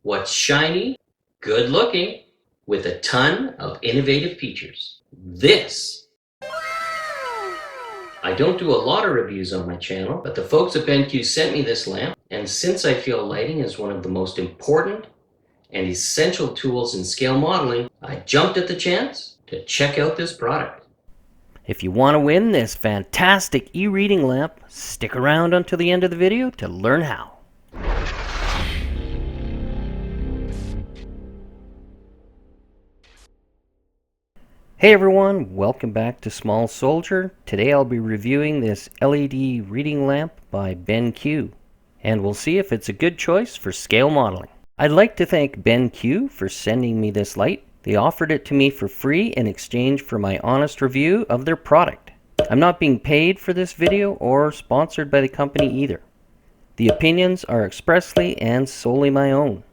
What's shiny, good looking, with a ton of innovative features. I don't do a lot of reviews on my channel, but the folks at Benq sent me this lamp, and since I feel lighting is one of the most important and essential tools in scale modeling, I jumped at the chance to check out this product. If you want to win this fantastic e-reading lamp, stick around until the end of the video to learn how. Hey everyone, welcome back to Small Soldier. Today I'll be reviewing this LED reading lamp by Benq, and we'll see if it's a good choice for scale modeling. I'd like to thank Benq for sending me this light. They offered it to me for free in exchange for my honest review of their product. I'm not being paid for this video or sponsored by the company either. The opinions are expressly and solely my own.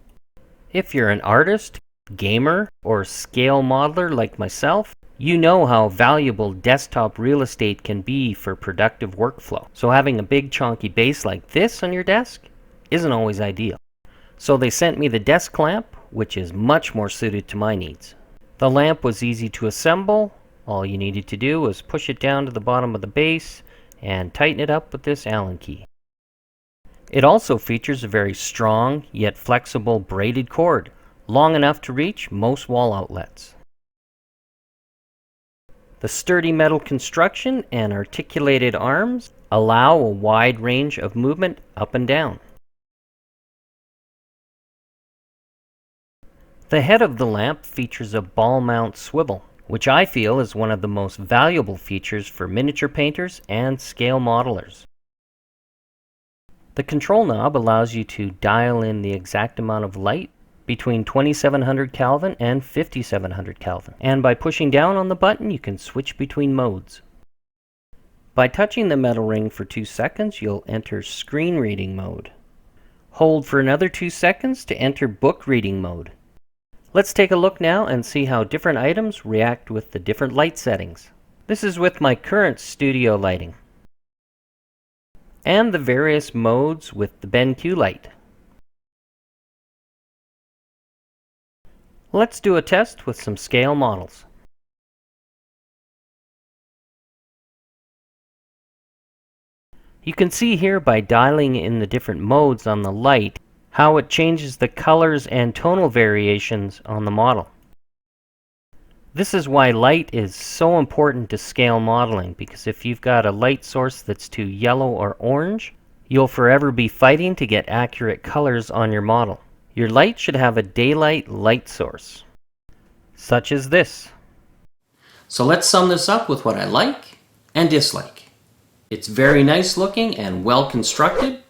If you're an artist, gamer, or scale modeler like myself, you know how valuable desktop real estate can be for productive workflow. So having a big chunky base like this on your desk isn't always ideal. So they sent me the desk lamp, which is much more suited to my needs. The lamp was easy to assemble. All you needed to do was push it down to the bottom of the base and tighten it up with this Allen key. It also features a very strong yet flexible braided cord, long enough to reach most wall outlets. The sturdy metal construction and articulated arms allow a wide range of movement up and down. The head of the lamp features a ball mount swivel, which I feel is one of the most valuable features for miniature painters and scale modelers. The control knob allows you to dial in the exact amount of light between 2700 Kelvin and 5700 Kelvin, and by pushing down on the button you can switch between modes. By touching the metal ring for 2 seconds you'll enter screen reading mode. Hold for another 2 seconds to enter book reading mode. Let's take a look now and see how different items react with the different light settings. This is with my current studio lighting, and the various modes with the Benq light. Let's do a test with some scale models. You can see here by dialing in the different modes on the light how it changes the colors and tonal variations on the model. This is why light is so important to scale modeling, because if you've got a light source that's too yellow or orange, you'll forever be fighting to get accurate colors on your model. Your light should have a daylight light source, such as this. So let's sum this up with what I like and dislike. It's very nice looking and well constructed,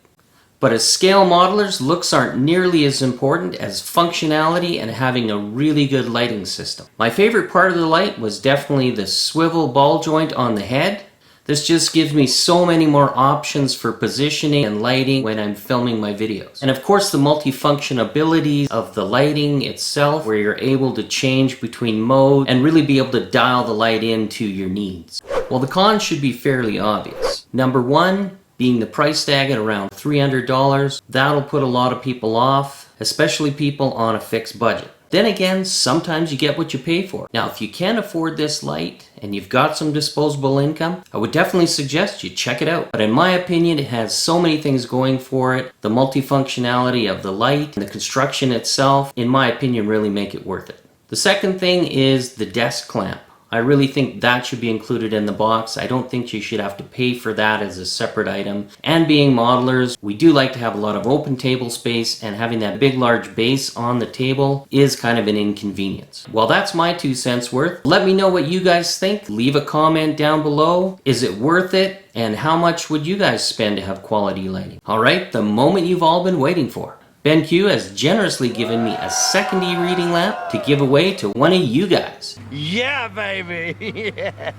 but as scale modelers, looks aren't nearly as important as functionality and having a really good lighting system. My favorite part of the light was definitely the swivel ball joint on the head. This just gives me so many more options for positioning and lighting when I'm filming my videos. And of course the multifunction abilities of the lighting itself, where you're able to change between modes and really be able to dial the light into your needs. Well, the cons should be fairly obvious. Number one, being the price tag at around $300, that'll put a lot of people off, especially people on a fixed budget. Then again, sometimes you get what you pay for. Now, if you can't afford this light and you've got some disposable income, I would definitely suggest you check it out. But in my opinion, it has so many things going for it. The multifunctionality of the light and the construction itself, in my opinion, really make it worth it. The second thing is the desk clamp. I really think that should be included in the box. I don't think you should have to pay for that as a separate item. And being modelers, we do like to have a lot of open table space, and having that big large base on the table is kind of an inconvenience. Well, that's my 2 cents worth. Let me know what you guys think. Leave a comment down below. Is it worth it? And how much would you guys spend to have quality lighting? Alright, the moment you've all been waiting for. Benq has generously given me a second e-reading lamp to give away to one of you guys. Yeah, baby! Yeah.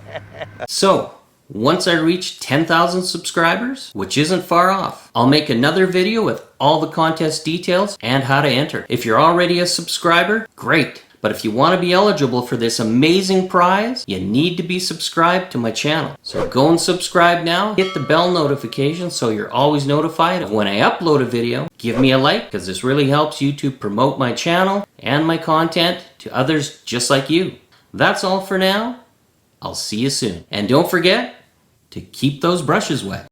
So, once I reach 10,000 subscribers, which isn't far off, I'll make another video with all the contest details and how to enter. If you're already a subscriber, great. But if you want to be eligible for this amazing prize, you need to be subscribed to my channel. So go and subscribe now, hit the bell notification so you're always notified of when I upload a video. Give me a like because this really helps YouTube promote my channel and my content to others just like you. That's all for now. I'll see you soon. And don't forget to keep those brushes wet.